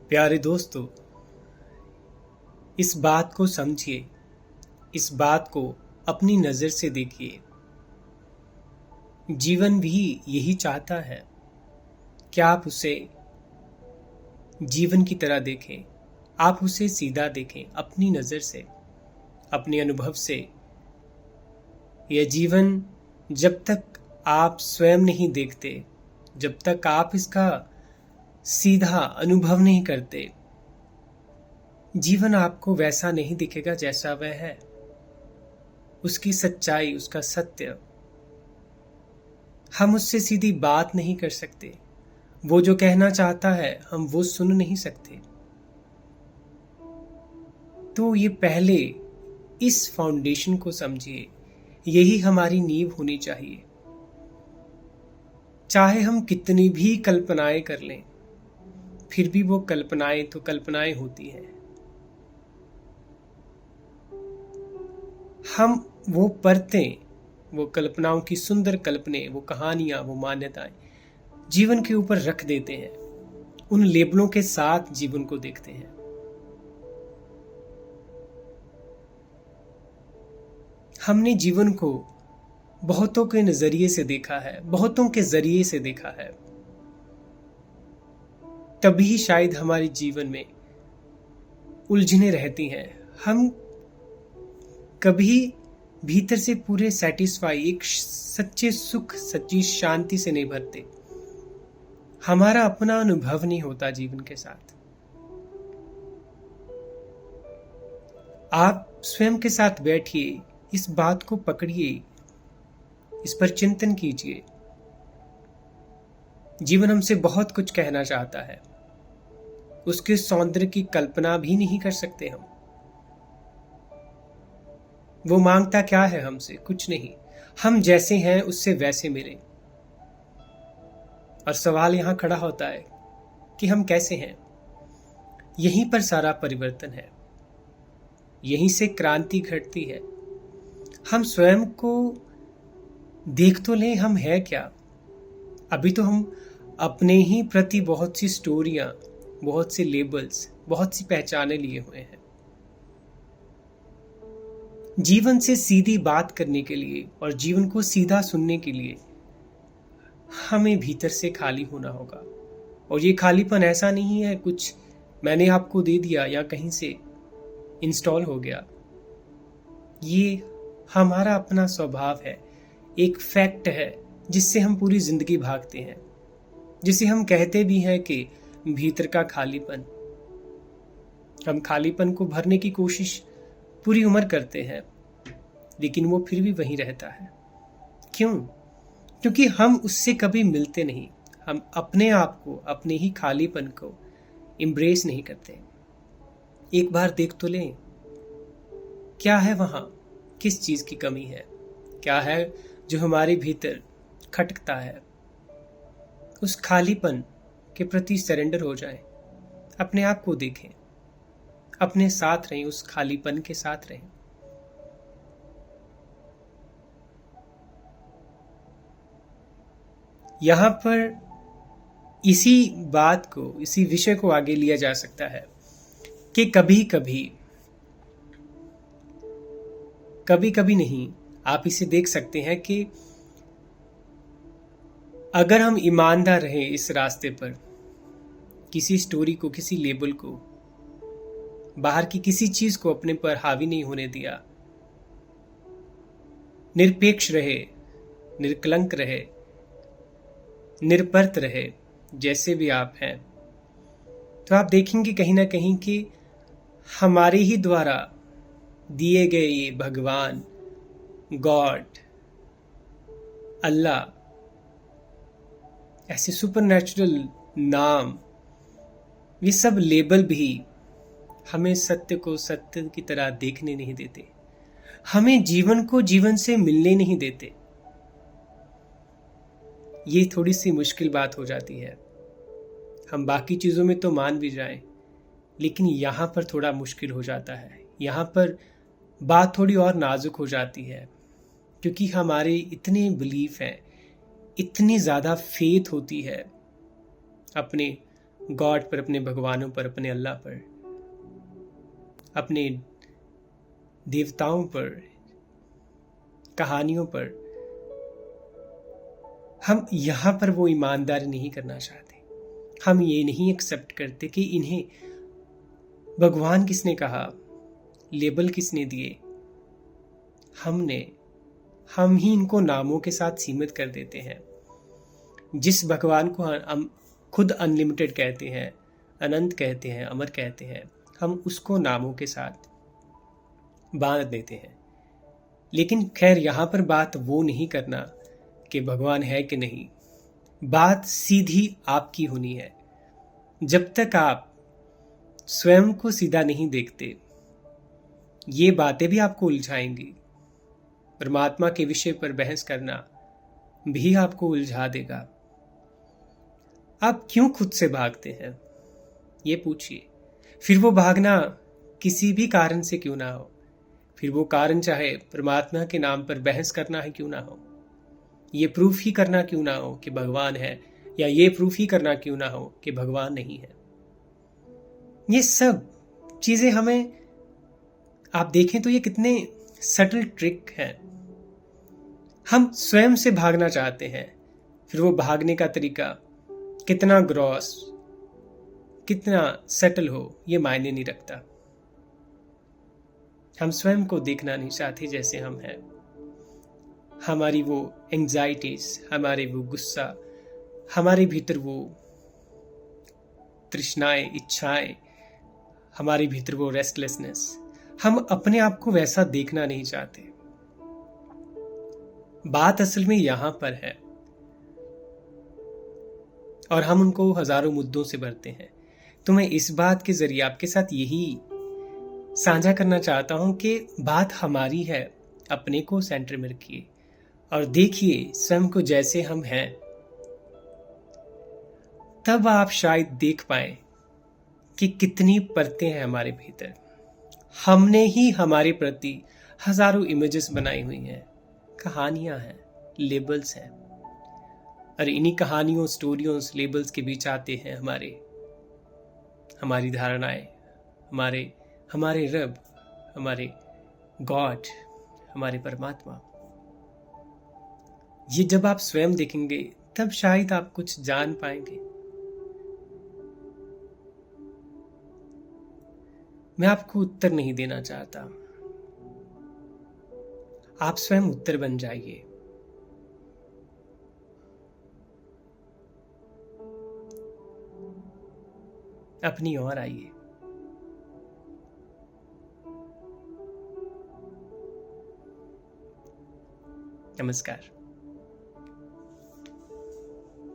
प्यारे दोस्तों, इस बात को समझिए, इस बात को अपनी नज़र से देखिए। जीवन भी यही चाहता है कि आप उसे जीवन की तरह देखें, आप उसे सीधा देखें, अपनी नज़र से, अपने अनुभव से। यह जीवन जब तक आप स्वयं नहीं देखते, जब तक आप इसका सीधा अनुभव नहीं करते, जीवन आपको वैसा नहीं दिखेगा जैसा वह है। उसकी सच्चाई, उसका सत्य हम उससे सीधी बात नहीं कर सकते। वो जो कहना चाहता है हम वो सुन नहीं सकते। तो ये पहले इस फाउंडेशन को समझिए, यही हमारी नींव होनी चाहिए। चाहे हम कितनी भी कल्पनाएं कर लें, फिर भी वो कल्पनाएं तो कल्पनाएं होती हैं। हम वो परतें, वो कल्पनाओं की सुंदर कल्पने, वो कहानियां, वो मान्यताएं जीवन के ऊपर रख देते हैं। उन लेबलों के साथ जीवन को देखते हैं। हमने जीवन को बहुतों के नजरिए से देखा है, बहुतों के जरिए से देखा है। तभी शायद हमारे जीवन में उलझने रहती हैं। हम कभी भीतर से पूरे सेटिस्फाई, एक सच्चे सुख, सच्ची शांति से नहीं भरते। हमारा अपना अनुभव नहीं होता जीवन के साथ। आप स्वयं के साथ बैठिए, इस बात को पकड़िए, इस पर चिंतन कीजिए। जीवन हमसे बहुत कुछ कहना चाहता है, उसके सौंदर्य की कल्पना भी नहीं कर सकते हम। वो मांगता क्या है हमसे? कुछ नहीं। हम जैसे हैं उससे वैसे मिले। और सवाल यहां खड़ा होता है कि हम कैसे हैं। यहीं पर सारा परिवर्तन है, यहीं से क्रांति घटती है। हम स्वयं को देख तो लें, हम हैं क्या। अभी तो हम अपने ही प्रति बहुत सी स्टोरियां, बहुत से लेबल्स, बहुत सी पहचाने लिए हुए हैं। जीवन से सीधी बात करने के लिए और जीवन को सीधा सुनने के लिए हमें भीतर से खाली होना होगा। और ये खालीपन ऐसा नहीं है कुछ मैंने आपको दे दिया या कहीं से इंस्टॉल हो गया। ये हमारा अपना स्वभाव है, एक फैक्ट है जिससे हम पूरी जिंदगी भागते हैं, जिसे हम कहते भी हैं कि भीतर का खालीपन। हम खालीपन को भरने की कोशिश पूरी उम्र करते हैं, लेकिन वो फिर भी वहीं रहता है। क्यों? क्योंकि हम उससे कभी मिलते नहीं। हम अपने आप को, अपने ही खालीपन को एम्ब्रेस नहीं करते। एक बार देख तो लें, क्या है वहां, किस चीज की कमी है, क्या है जो हमारे भीतर खटकता है। उस खालीपन के प्रति सरेंडर हो जाएं, अपने आप को देखें, अपने साथ रहें, उस खालीपन के साथ रहें। यहां पर इसी बात को, इसी विषय को आगे लिया जा सकता है कि कभी कभी नहीं, आप इसे देख सकते हैं कि अगर हम ईमानदार रहें इस रास्ते पर, किसी स्टोरी को, किसी लेबल को, बाहर की किसी चीज को अपने पर हावी नहीं होने दिया, निरपेक्ष रहे, निर्कलंक रहे, निर्पर्त रहे, जैसे भी आप हैं, तो आप देखेंगे कहीं ना कहीं कि हमारे ही द्वारा दिए गए ये भगवान, गॉड, अल्लाह, ऐसे सुपरनैचुरल नाम, ये सब लेबल भी हमें सत्य को सत्य की तरह देखने नहीं देते, हमें जीवन को जीवन से मिलने नहीं देते। ये थोड़ी सी मुश्किल बात हो जाती है। हम बाकी चीज़ों में तो मान भी जाएं, लेकिन यहाँ पर थोड़ा मुश्किल हो जाता है। यहाँ पर बात थोड़ी और नाजुक हो जाती है, क्योंकि हमारे इतने बिलीफ हैं, इतनी ज़्यादा फेथ होती है अपने गॉड पर, अपने भगवानों पर, अपने अल्लाह पर, अपने देवताओं पर, कहानियों पर, हम यहां पर वो ईमानदारी नहीं करना चाहते। हम ये नहीं एक्सेप्ट करते कि इन्हें भगवान किसने कहा, लेबल किसने दिए। हम ही इनको नामों के साथ सीमित कर देते हैं। जिस भगवान को हम खुद अनलिमिटेड कहते हैं, अनंत कहते हैं, अमर कहते हैं, हम उसको नामों के साथ बांध देते हैं। लेकिन खैर, यहां पर बात वो नहीं करना कि भगवान है कि नहीं। बात सीधी आपकी होनी है। जब तक आप स्वयं को सीधा नहीं देखते, ये बातें भी आपको उलझाएंगी। परमात्मा के विषय पर बहस करना भी आपको उलझा देगा। आप क्यों खुद से भागते हैं, ये पूछिए। फिर वो भागना किसी भी कारण से क्यों ना हो, फिर वो कारण चाहे परमात्मा के नाम पर बहस करना है क्यों ना हो, ये प्रूफ ही करना क्यों ना हो कि भगवान है, या ये प्रूफ ही करना क्यों ना हो कि भगवान नहीं है। ये सब चीजें हमें, आप देखें तो ये कितने सटल ट्रिक हैं। हम स्वयं से भागना चाहते हैं, फिर वो भागने का तरीका कितना ग्रॉस, कितना सटल हो, ये मायने नहीं रखता। हम स्वयं को देखना नहीं चाहते जैसे हम हैं। हमारी वो एंजाइटीज, हमारे वो गुस्सा, हमारे भीतर वो तृष्णाएं, इच्छाएं, हमारे भीतर वो रेस्टलेसनेस, हम अपने आप को वैसा देखना नहीं चाहते। बात असल में यहां पर है, और हम उनको हजारों मुद्दों से भरते हैं। तो मैं इस बात के जरिए आपके साथ यही साझा करना चाहता हूं कि बात हमारी है। अपने को सेंटर में रखिए और देखिए स्वयं को जैसे हम हैं। तब आप शायद देख पाए कि कितनी परतें हैं हमारे भीतर। हमने ही हमारे प्रति हजारों इमेजेस बनाई हुई हैं, कहानियां हैं, लेबल्स हैं। और इन्हीं कहानियों, स्टोरियों, लेबल्स के बीच आते हैं हमारी धारणाएं, हमारे रब, हमारे गॉड, हमारे परमात्मा। ये जब आप स्वयं देखेंगे तब शायद आप कुछ जान पाएंगे। मैं आपको उत्तर नहीं देना चाहता, आप स्वयं उत्तर बन जाइए। अपनी ओर आइए। नमस्कार।